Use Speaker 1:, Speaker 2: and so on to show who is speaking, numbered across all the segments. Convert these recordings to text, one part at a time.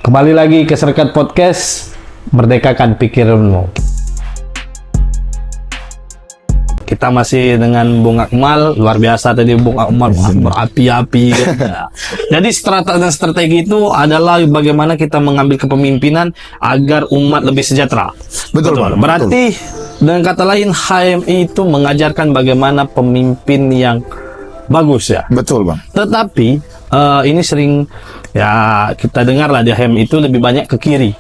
Speaker 1: Kembali lagi ke Serkat Podcast, merdekakan pikiranmu. Kita masih dengan Bung Akmal, luar biasa tadi Bung Akmal, berapi-api. Jadi strategi itu adalah bagaimana kita mengambil kepemimpinan agar umat lebih sejahtera.
Speaker 2: Betul.
Speaker 1: Berarti dengan kata lain HMI itu mengajarkan bagaimana pemimpin yang bagus ya.
Speaker 2: Betul, Bang.
Speaker 1: Tetapi ini sering ya kita dengar lah di HMI itu lebih banyak ke kiri.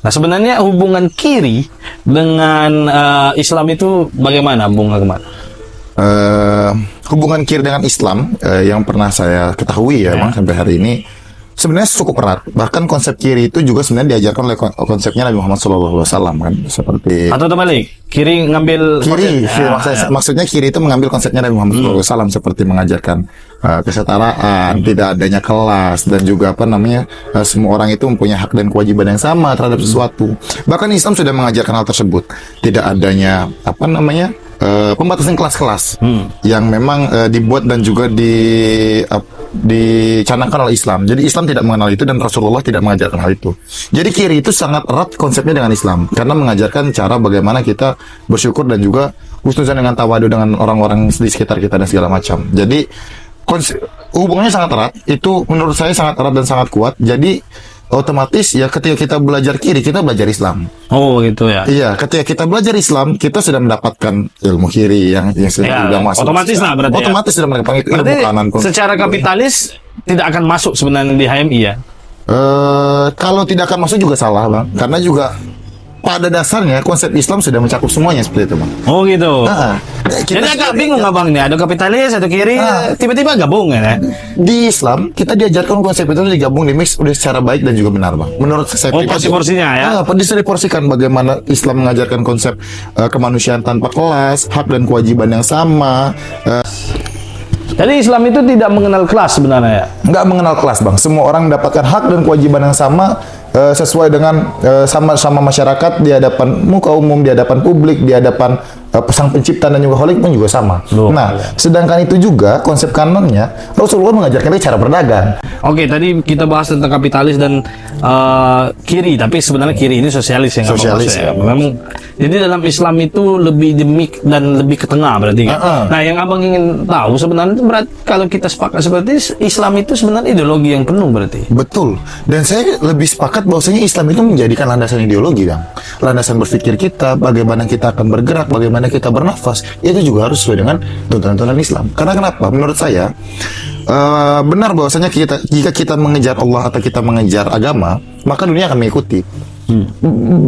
Speaker 1: Nah sebenarnya hubungan kiri dengan Islam itu bagaimana, Bung Akmal?
Speaker 2: Hubungan kiri dengan Islam yang pernah saya ketahui ya, Bang, sampai hari ini sebenarnya cukup erat. Bahkan konsep kiri itu juga sebenarnya diajarkan oleh konsepnya Nabi Muhammad SAW kan, seperti
Speaker 1: atau terbalik, kiri ngambil
Speaker 2: kiri. Maksudnya kiri itu mengambil konsepnya Nabi Muhammad SAW, seperti mengajarkan kesetaraan, tidak adanya kelas, dan juga semua orang itu mempunyai hak dan kewajiban yang sama terhadap sesuatu. Bahkan Islam sudah mengajarkan hal tersebut. Tidak adanya pembatasan kelas-kelas yang memang dibuat dan juga dicanangkan oleh Islam. Jadi Islam tidak mengenal itu dan Rasulullah tidak mengajarkan hal itu. Jadi kiri itu sangat erat konsepnya dengan Islam karena mengajarkan cara bagaimana kita bersyukur dan juga husnuzan dengan tawadu dengan orang-orang di sekitar kita dan segala macam. Jadi hubungannya sangat erat. Itu menurut saya sangat erat dan sangat kuat. Jadi otomatis ya ketika kita belajar kiri, kita belajar Islam.
Speaker 1: Oh gitu ya.
Speaker 2: Iya, ketika kita belajar Islam, kita sudah mendapatkan ilmu kiri yang sudah masuk.
Speaker 1: Otomatis lah berarti.
Speaker 2: Otomatis sudah mendapatkan ilmu
Speaker 1: berarti
Speaker 2: kanan pun.
Speaker 1: Secara kapitalis tidak akan masuk sebenarnya di HMI ya.
Speaker 2: Kalau tidak akan masuk juga salah, Bang. Karena juga pada dasarnya konsep Islam sudah mencakup semuanya seperti itu, Bang.
Speaker 1: Oh gitu.
Speaker 2: Kita
Speaker 1: jadi agak bingung abang nih, ada kapitalis, ada kiri, tiba-tiba gabung ya.
Speaker 2: Di Islam kita diajarkan konsep itu digabung, di mix udah secara baik dan juga benar, Bang. Menurut saya
Speaker 1: porsi-porsinya ya.
Speaker 2: Bisa diporsikan bagaimana Islam mengajarkan konsep kemanusiaan tanpa kelas, hak dan kewajiban yang sama.
Speaker 1: Jadi Islam itu tidak mengenal kelas sebenarnya ya?
Speaker 2: Nggak mengenal kelas, Bang. Semua orang mendapatkan hak dan kewajiban yang sama sesuai dengan sama masyarakat di hadapan muka umum, di hadapan publik, di hadapan Sang Pencipta dan juga Khalik pun juga sama. Sedangkan itu juga konsep kanannya Rasulullah mengajarkan cara berdagang.
Speaker 1: Oke, tadi kita bahas tentang kapitalis dan kiri, tapi sebenarnya kiri ini sosialis ya.
Speaker 2: Sosialis ya.
Speaker 1: Memang. Jadi dalam Islam itu lebih demik dan lebih ke tengah berarti kan. Nah, yang abang ingin tahu sebenarnya itu berarti kalau kita sepakat seperti Islam itu sebenarnya ideologi yang penuh berarti.
Speaker 2: Betul. Dan saya lebih sepakat bahwasanya Islam itu menjadikan landasan ideologi, Bang. Landasan berpikir kita, bagaimana kita akan bergerak, bagaimana kita bernafas, itu juga harus sesuai dengan tuntunan Islam. Karena kenapa? Menurut saya benar bahwasanya jika kita mengejar Allah atau kita mengejar agama, maka dunia akan mengikuti.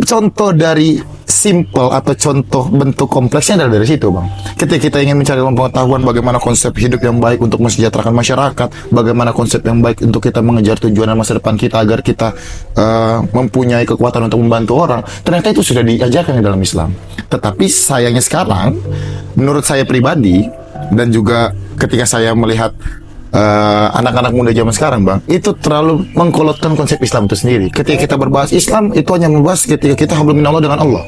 Speaker 2: Contoh dari simple atau contoh bentuk kompleksnya adalah dari situ, Bang. Ketika kita ingin mencari pengetahuan bagaimana konsep hidup yang baik untuk mensejahterakan masyarakat, bagaimana konsep yang baik untuk kita mengejar tujuan dan masa depan kita agar kita mempunyai kekuatan untuk membantu orang, ternyata itu sudah diajarkan di dalam Islam. Tetapi sayangnya sekarang, menurut saya pribadi dan juga ketika saya melihat anak-anak muda zaman sekarang, Bang, itu terlalu mengkolotkan konsep Islam itu sendiri. Ketika kita berbahas Islam, itu hanya membahas ketika kita hablum minallah dengan Allah.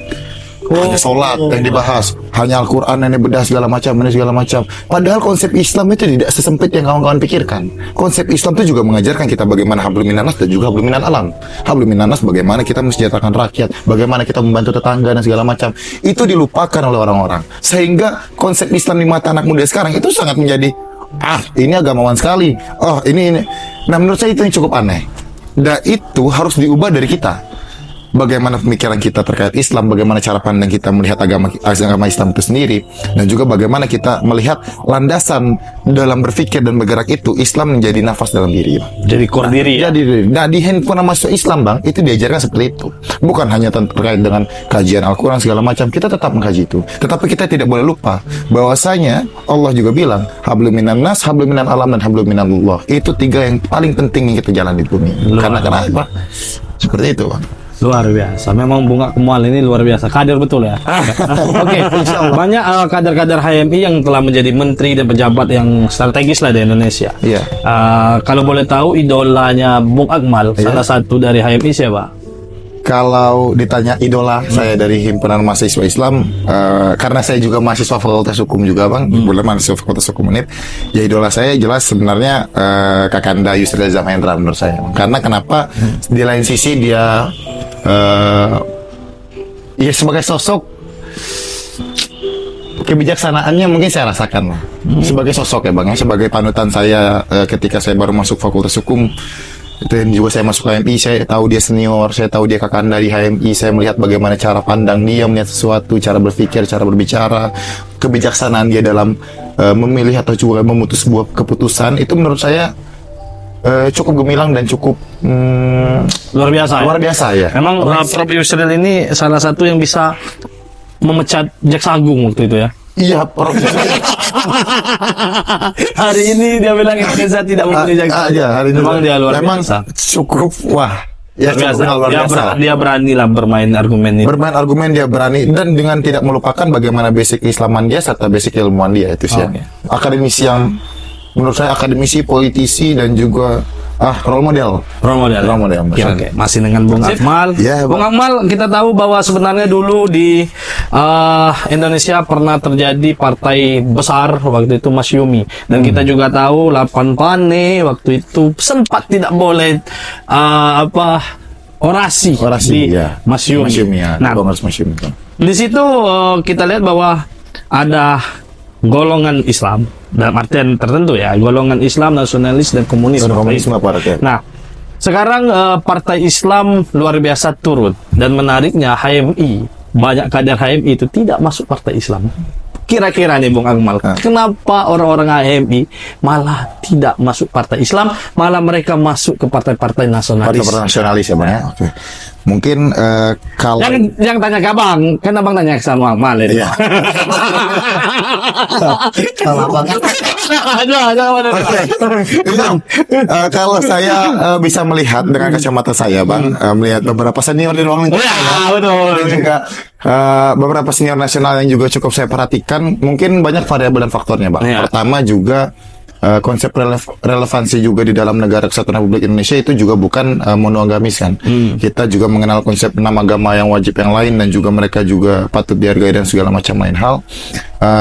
Speaker 2: Hanya sholat yang dibahas, hanya Al-Quran yang dibedah segala macam. Padahal konsep Islam itu tidak sesempit yang kawan-kawan pikirkan. Konsep Islam itu juga mengajarkan kita bagaimana hablum minanas dan juga hablum minal alam. Hablum minanas bagaimana kita mensejahterakan rakyat, bagaimana kita membantu tetangga dan segala macam. Itu dilupakan oleh orang-orang. Sehingga konsep Islam di mata anak muda sekarang itu sangat menjadi ini agamawan sekali. Ini. Nah, menurut saya itu yang cukup aneh. Dan itu harus diubah dari kita. Bagaimana pemikiran kita terkait Islam, bagaimana cara pandang kita melihat agama Islam itu sendiri, dan juga bagaimana kita melihat landasan dalam berpikir dan bergerak itu Islam menjadi nafas dalam diri.
Speaker 1: Jadi core diri ya.
Speaker 2: Nah, di handphone masuk Islam, Bang, itu diajarkan seperti itu. Bukan hanya terkait dengan kajian Al-Quran segala macam, kita tetap mengkaji itu. Tetapi kita tidak boleh lupa bahwasanya Allah juga bilang hablum minan nas, hablum minan alam, dan hablum minallah. Itu tiga yang paling penting yang kita jalan di bumi. Karena kenapa? Seperti itu, Bang.
Speaker 1: Luar biasa, memang Bung Akmal ini luar biasa, kader betul ya. Oke, banyak kader-kader HMI yang telah menjadi menteri dan pejabat yang strategis lah di Indonesia. Kalau boleh tahu idolanya Bung Akmal, salah satu dari HMI siapa?
Speaker 2: Kalau ditanya idola saya dari himpunan mahasiswa Islam, karena saya juga mahasiswa Fakultas Hukum juga bang, kebetulan mahasiswa Fakultas Hukum Unip, ya idola saya jelas sebenarnya Kakanda Yusril Iza Mahendra menurut saya. Karena kenapa? Di lain sisi dia ya sebagai sosok kebijaksanaannya mungkin saya rasakan lah. Sebagai sosok ya bang, ya, sebagai panutan saya ketika saya baru masuk Fakultas Hukum. Itu yang juga saya masuk HMI, saya tahu dia senior, saya tahu dia kakanda di HMI, saya melihat bagaimana cara pandang dia melihat sesuatu, cara berpikir, cara berbicara, kebijaksanaan dia dalam memilih atau juga memutus sebuah keputusan, itu menurut saya cukup gemilang dan cukup
Speaker 1: Luar biasa.
Speaker 2: luar biasa ya.
Speaker 1: Memang Prof Yusril ini salah satu yang bisa memecat Jaksa Agung waktu itu ya.
Speaker 2: Iya, Prof.
Speaker 1: Hari ini dia bilang Indonesia tidak mempunyai jaksa.
Speaker 2: Iya, hari ini
Speaker 1: Memang dia luar
Speaker 2: memang
Speaker 1: biasa.
Speaker 2: cukup wah. Ya,
Speaker 1: Luar biasa.
Speaker 2: cukup luar biasa.
Speaker 1: Dia berani lah bermain argumen ini.
Speaker 2: Bermain argumen dia berani dan dengan tidak melupakan bagaimana basic Islaman dia serta basic ilmuwan dia itu sih.
Speaker 1: Oke.
Speaker 2: Akademisi yang menurut saya akademisi, politisi dan juga role model.
Speaker 1: Role model.
Speaker 2: Role model.
Speaker 1: Oke, oke. Masih dengan Bung Akmal.
Speaker 2: Ya,
Speaker 1: Bung Akmal, kita tahu bahwa sebenarnya dulu di Indonesia pernah terjadi partai besar waktu itu Masyumi, dan kita juga tahu Lapan Pane waktu itu sempat tidak boleh orasi di
Speaker 2: ya.
Speaker 1: Masyumi.
Speaker 2: Masyumi ya.
Speaker 1: Nah,
Speaker 2: Kongres Masyumi.
Speaker 1: di situ kita lihat bahwa ada golongan Islam dalam artian tertentu ya, golongan Islam, nasionalis dan komunis.
Speaker 2: Komunisme apa rakyat?
Speaker 1: Nah, sekarang partai Islam luar biasa turun, dan menariknya HMI, banyak kader HMI itu tidak masuk partai Islam. Kira-kira nih Bung Akmal, kenapa orang-orang HMI malah tidak masuk partai Islam, malah mereka masuk ke partai-partai nasionalis?
Speaker 2: Partai nasionalis ya bang ya. Oke. Mungkin kalau
Speaker 1: Yang tanya ke abang, kan abang tanya ke sama Akmal ini.
Speaker 2: Iya. Kalau saya bisa melihat dengan kacamata saya bang, melihat beberapa senior di ruang lingkup
Speaker 1: betul.
Speaker 2: dan juga beberapa senior nasional yang juga cukup saya perhatikan, mungkin banyak variabel dan faktornya bang.
Speaker 1: Iya.
Speaker 2: Pertama juga konsep relevansi juga di dalam negara kesatuan Republik Indonesia itu juga bukan monogamis kan. Kita juga mengenal konsep 6 agama yang wajib yang lain, dan juga mereka juga patut dihargai dan segala macam lain hal.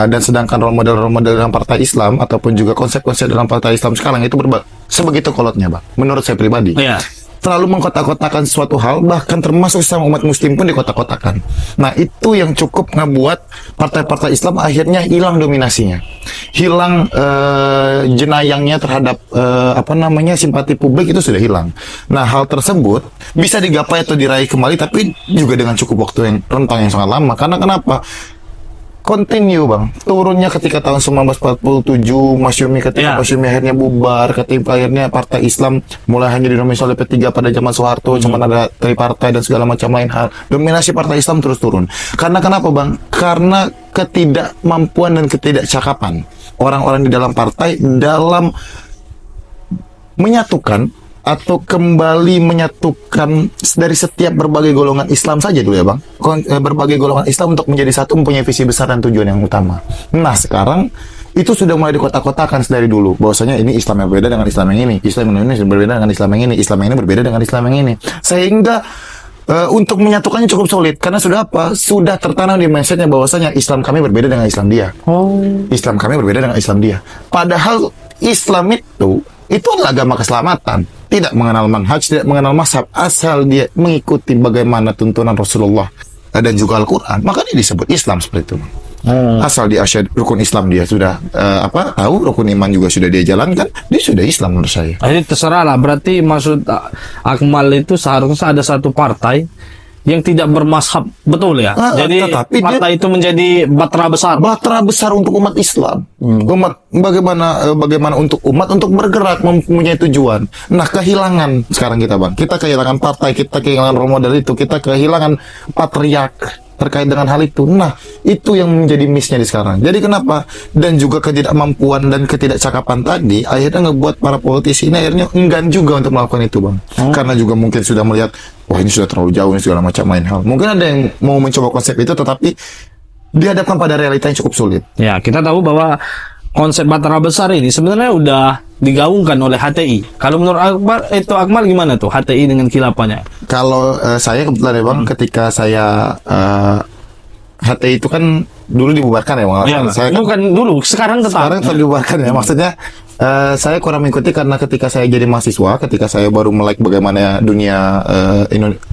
Speaker 2: Dan sedangkan role model dalam partai Islam ataupun juga konsep-konsep dalam partai Islam sekarang itu sebegitu kolotnya bang. Menurut saya pribadi.
Speaker 1: Iya.
Speaker 2: Terlalu mengkotak-kotakan suatu hal, bahkan termasuk sama umat muslim pun dikotak-kotakan. Nah, itu yang cukup ngebuat partai-partai Islam akhirnya hilang dominasinya. Hilang jenayangnya terhadap simpati publik itu sudah hilang. Nah, hal tersebut bisa digapai atau diraih kembali, tapi juga dengan cukup waktu yang rentang yang sangat lama. Karena kenapa? Continue bang, turunnya ketika tahun 1947, Masyumi ketika Masyumi akhirnya bubar, ketika akhirnya partai Islam mulai hanya dinominasi oleh P3 pada zaman Soeharto, cuma ada tripartai dan segala macam lain hal. Dominasi partai Islam terus turun. Karena kenapa bang? Karena ketidakmampuan dan ketidakcakapan orang-orang di dalam partai dalam menyatukan atau kembali menyatukan dari setiap berbagai golongan Islam saja dulu ya bang, berbagai golongan Islam untuk menjadi satu, mempunyai visi besar dan tujuan yang utama. Nah sekarang itu sudah mulai dikotak-kotakan dari dulu, bahwasanya ini Islam yang berbeda dengan Islam yang ini, Islam yang ini berbeda dengan Islam yang ini, Islam yang ini berbeda dengan Islam yang ini, sehingga untuk menyatukannya cukup sulit karena sudah sudah tertanam di mindsetnya bahwasanya Islam kami berbeda dengan Islam dia. Islam kami berbeda dengan Islam dia. Padahal Islam itu adalah agama keselamatan, tidak mengenal manhaj, tidak mengenal mazhab, asal dia mengikuti bagaimana tuntunan Rasulullah dan juga Al-Quran, maka dia disebut Islam seperti itu. Asal dia rukun Islam dia sudah tahu, rukun iman juga sudah dia jalankan, dia sudah Islam menurut saya.
Speaker 1: Jadi terserah lah, berarti maksud Akmal itu seharusnya ada satu partai yang tidak bermazhab, betul ya? Jadi partai itu menjadi batra besar untuk umat Islam.
Speaker 2: Umat bagaimana untuk umat untuk bergerak mempunyai tujuan. Nah, kehilangan sekarang kita bang. Kita kehilangan partai, kita kehilangan role model itu, kita kehilangan patriark terkait dengan hal itu. Nah, itu yang menjadi miss-nya di sekarang. Jadi kenapa? Dan juga ketidakmampuan dan ketidakcakapan tadi akhirnya ngebuat para politisi ini akhirnya enggan juga untuk melakukan itu bang. Karena juga mungkin sudah melihat, wah ini sudah terlalu jauh, ini segala macam lain hal. Mungkin ada yang mau mencoba konsep itu, tetapi dihadapkan pada realita yang cukup sulit.
Speaker 1: Ya, kita tahu bahwa konsep batra besar ini sebenarnya udah digaungkan oleh HTI. Kalau menurut Akmal gimana tuh HTI dengan khilafahnya?
Speaker 2: Kalau saya kebetulan ya bang, ketika saya HTI itu kan dulu dibubarkan ya bang.
Speaker 1: Iya,
Speaker 2: Saya kan
Speaker 1: bukan dulu, sekarang tetap.
Speaker 2: sekarang dibubarkan ya. Maksudnya saya kurang mengikuti karena ketika saya jadi mahasiswa, ketika saya baru melek bagaimana dunia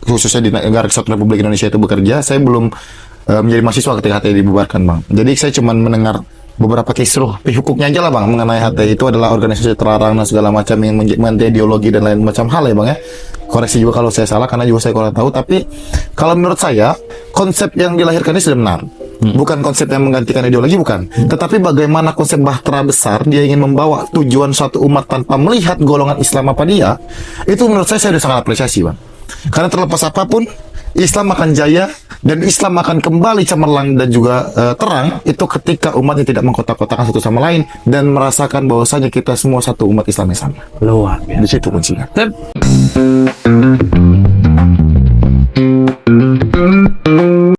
Speaker 2: khususnya di negara Kesatuan Republik Indonesia itu bekerja, saya belum menjadi mahasiswa ketika HTI dibubarkan bang. Jadi saya cuma mendengar beberapa kisruh hukumnya aja lah bang mengenai HTI itu adalah organisasi terlarang dan segala macam yang menjadi ideologi dan lain macam hal ya bang ya. Koreksi juga kalau saya salah karena juga saya kurang tahu. Tapi kalau menurut saya konsep yang dilahirkan ini sudah benar. Bukan konsep yang menggantikan ideologi, bukan. Tetapi bagaimana konsep bahtera besar dia ingin membawa tujuan suatu umat tanpa melihat golongan Islam apa dia, itu menurut saya sudah sangat apresiasi bang. Karena terlepas apapun, Islam akan jaya dan Islam akan kembali cemerlang dan juga terang itu ketika umatnya tidak mengkotak-kotakan satu sama lain dan merasakan bahwasanya kita semua satu umat Islam yang sama.
Speaker 1: Luar biasa.
Speaker 2: Di situ kuncinya.
Speaker 1: Tep.